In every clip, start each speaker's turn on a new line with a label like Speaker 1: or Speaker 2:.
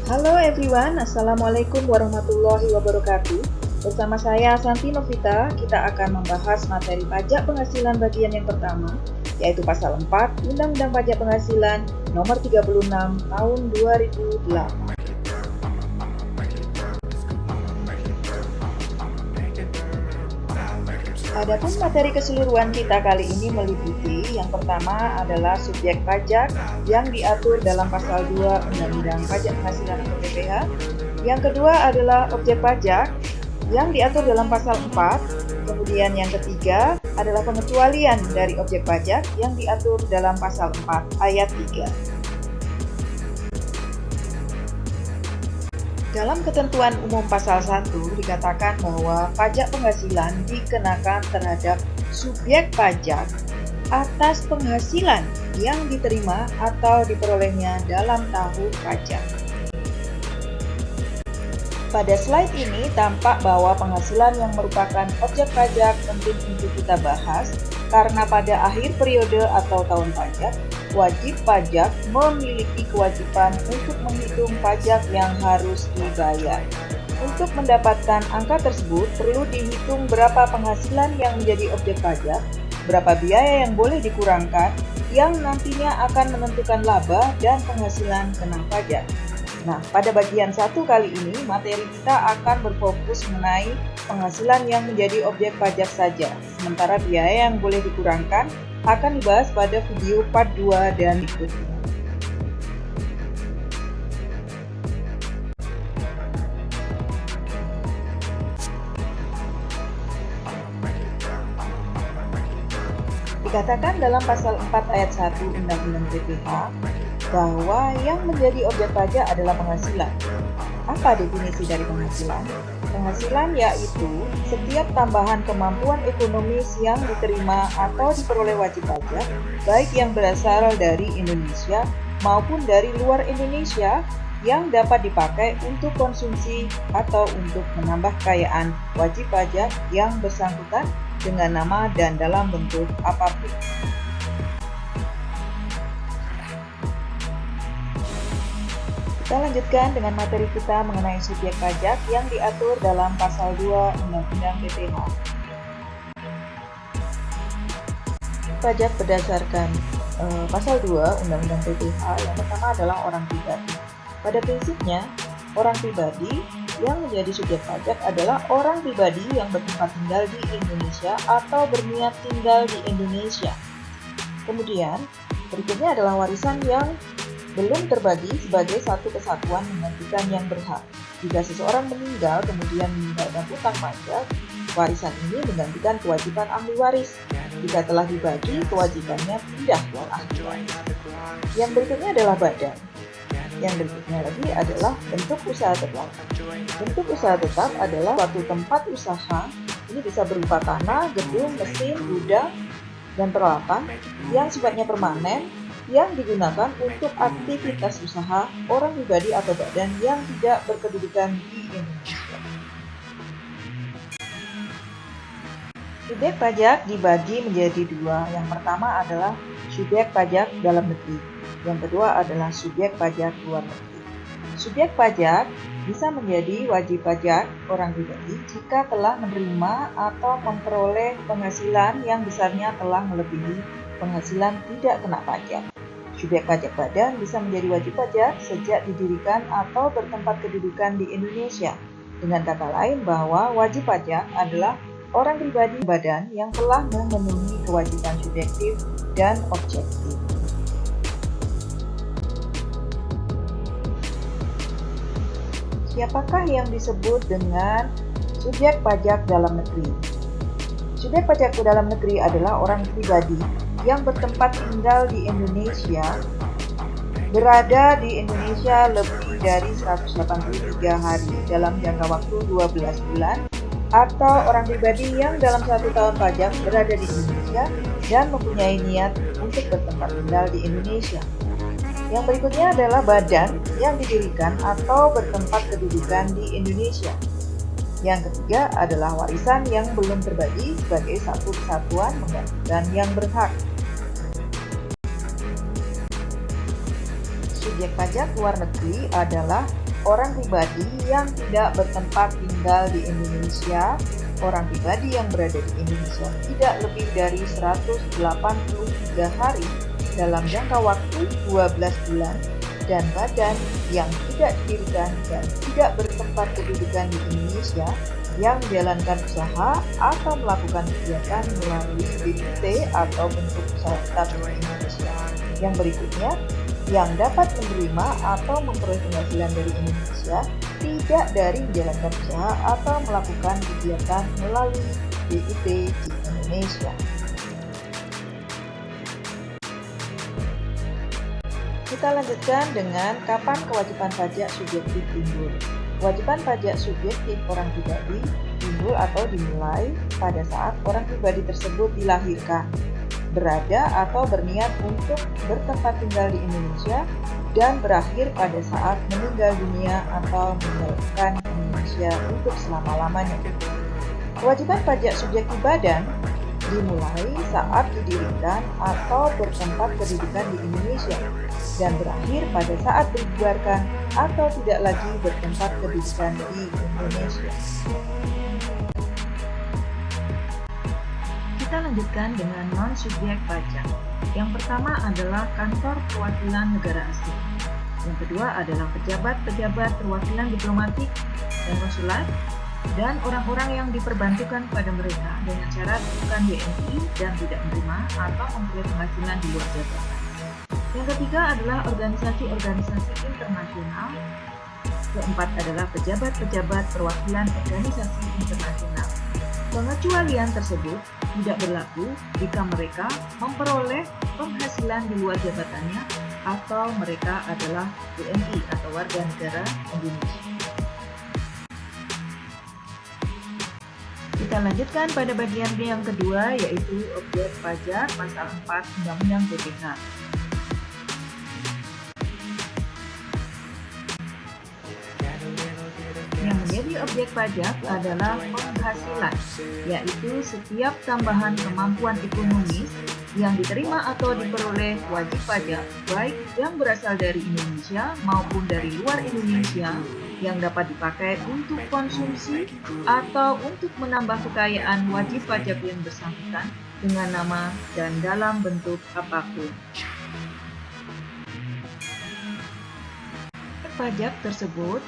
Speaker 1: Halo everyone, Assalamualaikum warahmatullahi wabarakatuh. Bersama saya Santi Novita, kita akan membahas materi pajak penghasilan bagian yang pertama, yaitu pasal 4 Undang-Undang Pajak Penghasilan nomor 36 tahun 2008. Adapun materi keseluruhan kita kali ini meliputi yang pertama adalah subjek pajak yang diatur dalam pasal 2 Undang-Undang Pajak Penghasilan atau PPh. Yang kedua adalah objek pajak yang diatur dalam pasal 4. Kemudian yang ketiga adalah pengecualian dari objek pajak yang diatur dalam pasal 4 ayat 3. Dalam ketentuan umum pasal 1 dikatakan bahwa pajak penghasilan dikenakan terhadap subjek pajak atas penghasilan yang diterima atau diperolehnya dalam tahun pajak. Pada slide ini tampak bahwa penghasilan yang merupakan objek pajak penting untuk kita bahas karena pada akhir periode atau tahun pajak, wajib pajak memiliki kewajiban untuk menghitung pajak yang harus dibayar. Untuk mendapatkan angka tersebut, perlu dihitung berapa penghasilan yang menjadi objek pajak, berapa biaya yang boleh dikurangkan, yang nantinya akan menentukan laba dan penghasilan kena pajak. Nah, pada bagian 1 kali ini, materi kita akan berfokus mengenai penghasilan yang menjadi objek pajak saja, sementara biaya yang boleh dikurangkan akan dibahas pada video part 2 dan berikutnya. Dikatakan dalam pasal 4 ayat 1 Undang-Undang PPh bahwa yang menjadi objek pajak adalah penghasilan. Apa definisi dari penghasilan? Penghasilan yaitu setiap tambahan kemampuan ekonomis yang diterima atau diperoleh wajib pajak, baik yang berasal dari Indonesia maupun dari luar Indonesia, yang dapat dipakai untuk konsumsi atau untuk menambah kekayaan wajib pajak yang bersangkutan dengan nama dan dalam bentuk apapun. Kita lanjutkan dengan materi kita mengenai subjek pajak yang diatur dalam pasal 2 Undang-Undang PPh. Pajak berdasarkan pasal 2 Undang-Undang PPh yang pertama adalah orang pribadi. Pada prinsipnya, orang pribadi yang menjadi subjek pajak adalah orang pribadi yang bertempat tinggal di Indonesia atau berniat tinggal di Indonesia. Kemudian, berikutnya adalah warisan yang belum terbagi sebagai satu kesatuan menggantikan yang berhak. Jika seseorang meninggal kemudian meninggalkan utang pajak, warisan ini menggantikan kewajiban ahli waris. Jika telah dibagi, kewajibannya pindah ke ahli waris. Yang berikutnya adalah badan. Yang berikutnya lagi adalah bentuk usaha tetap. Bentuk usaha tetap adalah suatu tempat usaha, ini bisa berupa tanah, gedung, mesin, gudang, dan peralatan yang sifatnya permanen, yang digunakan untuk aktivitas usaha orang pribadi atau badan yang tidak berkedudukan di Indonesia. Subjek pajak dibagi menjadi dua. Yang pertama adalah subjek pajak dalam negeri. Yang kedua adalah subjek pajak luar negeri. Subjek pajak bisa menjadi wajib pajak orang pribadi jika telah menerima atau memperoleh penghasilan yang besarnya telah melebihi penghasilan tidak kena pajak. Subjek pajak badan bisa menjadi wajib pajak sejak didirikan atau bertempat kedudukan di Indonesia. Dengan kata lain bahwa wajib pajak adalah orang pribadi badan yang telah memenuhi kewajiban subjektif dan objektif. Siapakah yang disebut dengan subjek pajak dalam negeri? Subjek pajak dalam negeri adalah orang pribadi yang bertempat tinggal di Indonesia, berada di Indonesia lebih dari 183 hari dalam jangka waktu 12 bulan, atau orang pribadi yang dalam 1 tahun pajak berada di Indonesia dan mempunyai niat untuk bertempat tinggal di Indonesia. Yang berikutnya adalah badan yang didirikan atau bertempat kedudukan di Indonesia. Yang ketiga adalah warisan yang belum terbagi sebagai satu kesatuan menggantikan yang berhak. Subjek pajak luar negeri adalah orang pribadi yang tidak bertempat tinggal di Indonesia, orang pribadi yang berada di Indonesia tidak lebih dari 183 hari dalam jangka waktu 12 bulan, dan badan yang tidak didirikan dan tidak bertempat kedudukan di Indonesia yang menjalankan usaha atau melakukan kegiatan melalui BUT atau bentuk usaha tetap di Indonesia. Yang berikutnya, yang dapat menerima atau memperoleh penghasilan dari Indonesia tidak dari menjalankan usaha atau melakukan kegiatan melalui BUT di Indonesia. Kita lanjutkan dengan kapan kewajiban pajak subjektif timbul. Kewajiban pajak subjektif orang pribadi timbul atau dimulai pada saat orang pribadi tersebut dilahirkan, berada atau berniat untuk bertempat tinggal di Indonesia, dan berakhir pada saat meninggal dunia atau meninggalkan Indonesia untuk selama-lamanya. Kewajiban pajak subjektif badan dimulai saat didirikan atau bertempat kedudukan di Indonesia dan berakhir pada saat dibubarkan atau tidak lagi bertempat kedudukan di Indonesia. Kita lanjutkan dengan non-subjek pajak. Yang pertama adalah kantor perwakilan negara asing. Yang kedua adalah pejabat-pejabat perwakilan diplomatik dan konsulat, dan orang-orang yang diperbantukan pada mereka dengan syarat bukan WNI dan tidak menerima atau memperoleh penghasilan di luar jabatan. Yang ketiga adalah organisasi-organisasi internasional. Keempat adalah pejabat-pejabat perwakilan organisasi internasional. Pengecualian tersebut tidak berlaku jika mereka memperoleh penghasilan di luar jabatannya atau mereka adalah WNI atau warga negara Indonesia. Kita lanjutkan pada bagian yang kedua, yaitu objek pajak pasal 4 Undang-Undang PPH. Yang menjadi objek pajak adalah penghasilan, yaitu setiap tambahan kemampuan ekonomis yang diterima atau diperoleh wajib pajak, baik yang berasal dari Indonesia maupun dari luar Indonesia, yang dapat dipakai untuk konsumsi atau untuk menambah kekayaan wajib pajak yang bersangkutan dengan nama dan dalam bentuk apapun. Pajak tersebut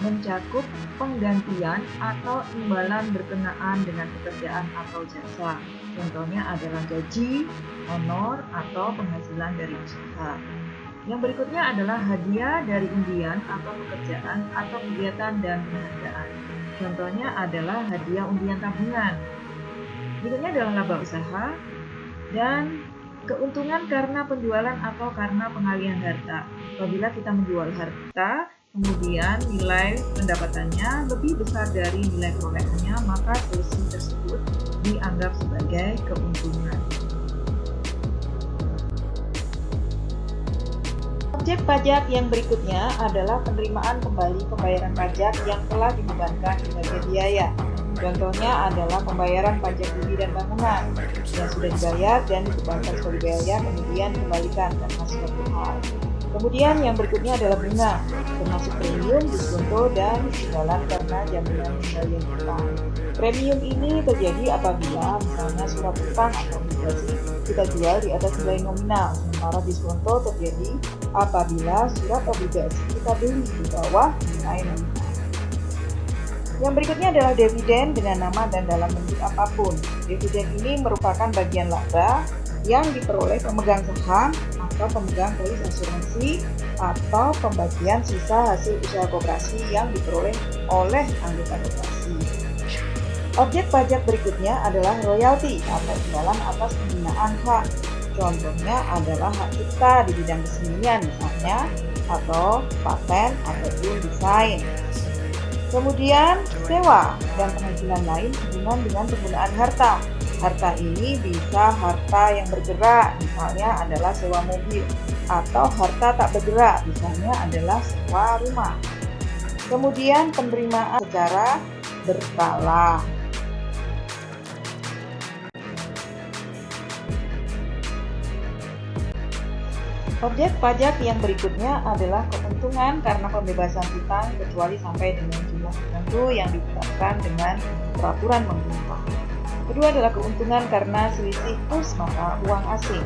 Speaker 1: mencakup penggantian atau imbalan berkenaan dengan pekerjaan atau jasa. Contohnya adalah gaji, honor, atau penghasilan dari usaha. Yang berikutnya adalah hadiah dari undian atau pekerjaan atau kegiatan dan penghargaan. Contohnya adalah hadiah undian tabungan. Berikutnya adalah laba usaha dan keuntungan karena penjualan atau karena pengalihan harta. Apabila kita menjual harta, kemudian nilai pendapatannya lebih besar dari nilai perolehannya, maka selisih tersebut dianggap sebagai keuntungan. Objek pajak yang berikutnya adalah penerimaan kembali pembayaran pajak yang telah dibebankan sebagai biaya. Contohnya adalah pembayaran pajak bumi dan bangunan yang sudah dibayar dan dibebankan sebagai biaya kemudian dikembalikan karena suatu hal. Kemudian yang berikutnya adalah bunga, termasuk premium, diskonto, dan imbalan karena jaminan pembelian utang. Premium ini terjadi apabila misalnya surat utang atau obligasi kita jual di atas nilai nominal, sementara diskonto terjadi apabila surat obligasi kita beli di bawah nilai nominal. Yang berikutnya adalah dividen dengan nama dan dalam bentuk apapun. Dividen ini merupakan bagian laba yang diperoleh pemegang saham atau pemegang polis asuransi atau pembagian sisa hasil usaha koperasi yang diperoleh oleh anggota koperasi. Objek pajak berikutnya adalah royalti atau imbalan atas penggunaan hak. Contohnya adalah hak cipta di bidang kesenian misalnya, atau paten ataupun desain. Kemudian sewa dan penghasilan lain hubungan dengan penggunaan harta. Harta ini bisa harta yang bergerak, misalnya adalah sewa mobil, atau harta tak bergerak, misalnya adalah sewa rumah. Kemudian penerimaan secara berkala. Objek pajak yang berikutnya adalah keuntungan karena pembebasan hutang kecuali sampai dengan jumlah tertentu yang ditetapkan dengan peraturan pemerintah. Kedua adalah keuntungan karena selisih kurs mata uang asing.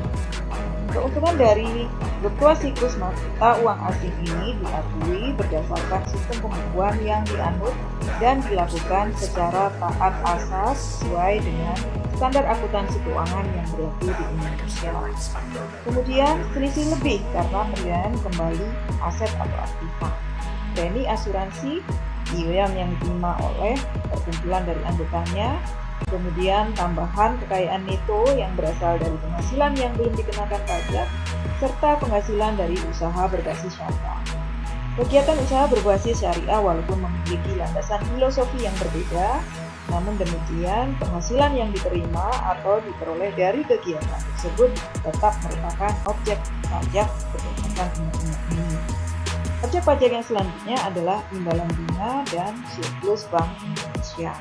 Speaker 1: Keuntungan dari fluktuasi kurs mata uang asing ini diakui berdasarkan sistem pembukuan yang dianut dan dilakukan secara taat asas sesuai dengan standar akuntansi keuangan yang berlaku di Indonesia. Kemudian selisih lebih karena pembelian kembali aset atau aktiva. Premi asuransi iuran yang diterima oleh perkumpulan dari anggotanya. Kemudian tambahan kekayaan neto yang berasal dari penghasilan yang belum dikenakan pajak, serta penghasilan dari usaha berbasis syariah. Kegiatan usaha berbasis syariah walaupun memiliki landasan filosofi yang berbeda, namun demikian penghasilan yang diterima atau diperoleh dari kegiatan tersebut tetap merupakan objek pajak berdasarkan undang-undang ini. Objek pajak yang selanjutnya adalah imbalan bunga dan surplus Bank Indonesia.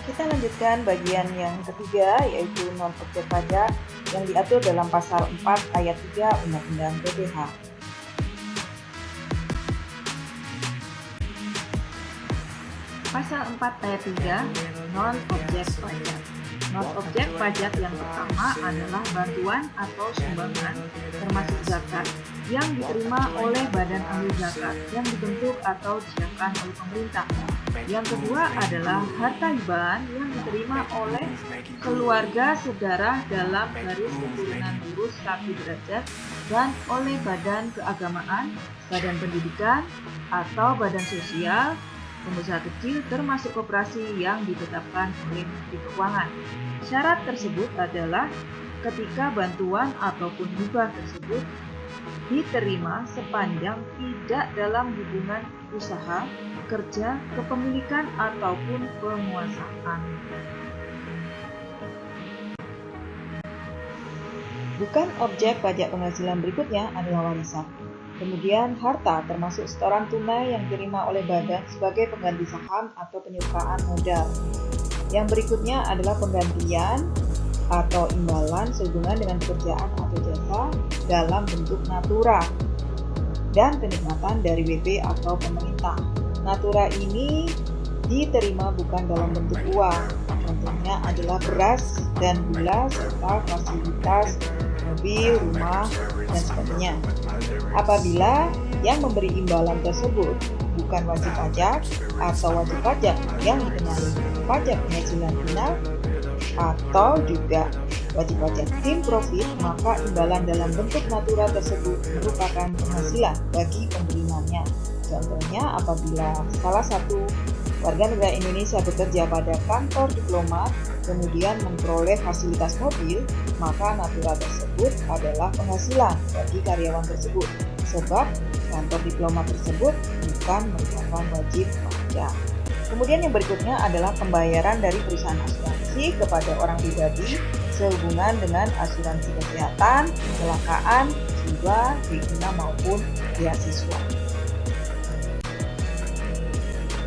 Speaker 1: Kita lanjutkan bagian yang ketiga, yaitu non-objek pajak yang diatur dalam pasal 4 ayat 3 Undang-Undang PPh. Pasal 4 ayat 3, non-objek pajak. Non-objek pajak yang pertama adalah bantuan atau sumbangan termasuk zakat yang diterima oleh badan ahli zakat yang dibentuk atau disiapkan oleh pemerintah. Yang kedua adalah harta hibah yang diterima oleh keluarga sedarah dalam garis keturunan lurus 1 derajat dan oleh badan keagamaan, badan pendidikan, atau badan sosial, pengusaha kecil termasuk koperasi yang ditetapkan oleh Menteri Keuangan. Syarat tersebut adalah ketika bantuan ataupun hibah tersebut diterima sepanjang tidak dalam hubungan usaha, kerja, kepemilikan, ataupun penguasaan. Bukan objek pajak penghasilan berikutnya adalah warisan. Kemudian harta termasuk setoran tunai yang diterima oleh badan sebagai pengganti saham atau penyertaan modal. Yang berikutnya adalah penggantian atau imbalan sehubungan dengan pekerjaan atau jasa dalam bentuk natura dan penikmatan dari WP atau pemerintah. Natura ini diterima bukan dalam bentuk uang, contohnya adalah beras dan gula serta fasilitas mobil, rumah, dan sebagainya. Apabila yang memberi imbalan tersebut bukan wajib pajak atau wajib pajak yang dikenali pajak penghasilan final atau juga wajib pajak tim profit, maka imbalan dalam bentuk natura tersebut merupakan penghasilan bagi penerimanya. Contohnya apabila salah satu warga negara Indonesia bekerja pada kantor diplomat kemudian memperoleh fasilitas mobil, maka natura tersebut adalah penghasilan bagi karyawan tersebut sebab kantor diplomat tersebut bukan merupakan wajib pajak. Kemudian yang berikutnya adalah pembayaran dari perusahaan asuransi kepada orang pribadi sehubungan dengan asuransi kesehatan, kecelakaan, jiwa, bencana maupun beasiswa.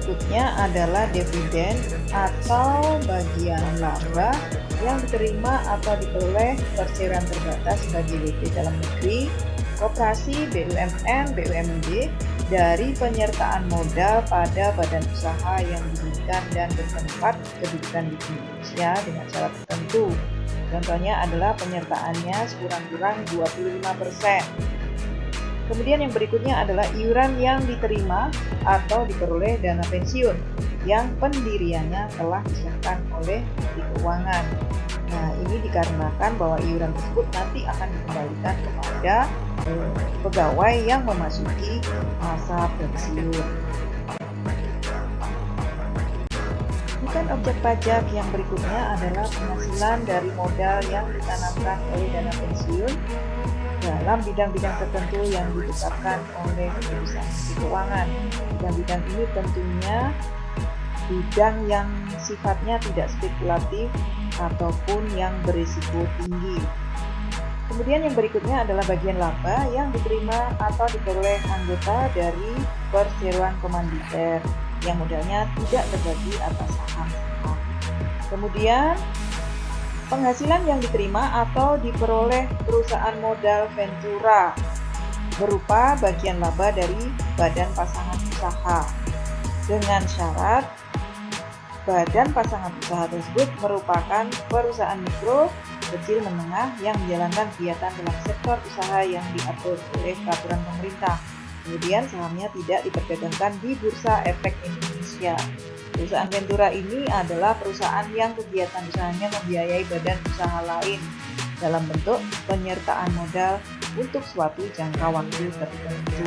Speaker 1: Berikutnya adalah dividen atau bagian laba yang diterima atau diperoleh perseroan terbatas bagi WP dalam negeri, koperasi, BUMN, BUMD dari penyertaan modal pada badan usaha yang didirikan dan bertempat kedudukan di Indonesia dengan syarat tertentu. Contohnya adalah penyertaannya sekurang-kurang 25%. Kemudian yang berikutnya adalah iuran yang diterima atau diperoleh dana pensiun yang pendiriannya telah disahkan oleh Menteri Keuangan. Nah, ini dikarenakan bahwa iuran tersebut nanti akan dikembalikan kepada pegawai yang memasuki masa pensiun. Bukan objek pajak yang berikutnya adalah penghasilan dari modal yang ditanamkan oleh dana pensiun dalam bidang-bidang tertentu yang ditetapkan oleh keputusan Menteri Keuangan. Bidang-bidang ini tentunya bidang yang sifatnya tidak spekulatif ataupun yang berisiko tinggi. Kemudian yang berikutnya adalah bagian laba yang diterima atau diperoleh anggota dari perseroan komanditer yang modalnya tidak terbagi atas saham-saham. Kemudian Penghasilan yang diterima atau diperoleh perusahaan modal ventura berupa bagian laba dari badan pasangan usaha, dengan syarat badan pasangan usaha tersebut merupakan perusahaan mikro, kecil, menengah yang menjalankan kegiatan dalam sektor usaha yang diatur oleh peraturan pemerintah. Kemudian sahamnya tidak diperdagangkan di Bursa Efek Indonesia. Perusahaan ventura ini adalah perusahaan yang kegiatan usahanya membiayai badan usaha lain dalam bentuk penyertaan modal untuk suatu jangka waktu tertentu.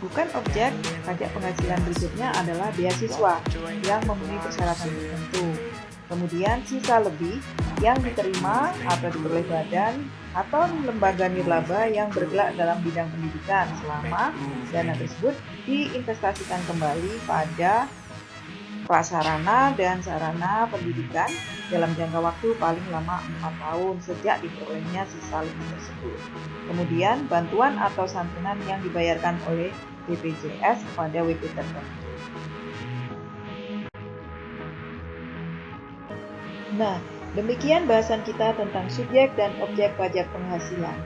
Speaker 1: Bukan objek pajak penghasilan berikutnya adalah beasiswa yang memenuhi persyaratan tertentu. Kemudian sisa lebih yang diterima atau diperoleh badan atau lembaga nirlaba yang bergerak dalam bidang pendidikan selama dana tersebut diinvestasikan kembali pada prasarana dan sarana pendidikan dalam jangka waktu paling lama 4 tahun sejak diperolehnya sisa lebih tersebut. Kemudian bantuan atau santunan yang dibayarkan oleh BPJS kepada WP tertentu. Nah, demikian bahasan kita tentang subjek dan objek pajak penghasilan.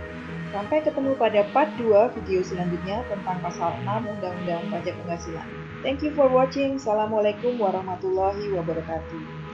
Speaker 1: Sampai ketemu pada part 2 video selanjutnya tentang pasal 6 Undang-Undang Pajak Penghasilan. Thank you for watching. Assalamualaikum warahmatullahi wabarakatuh.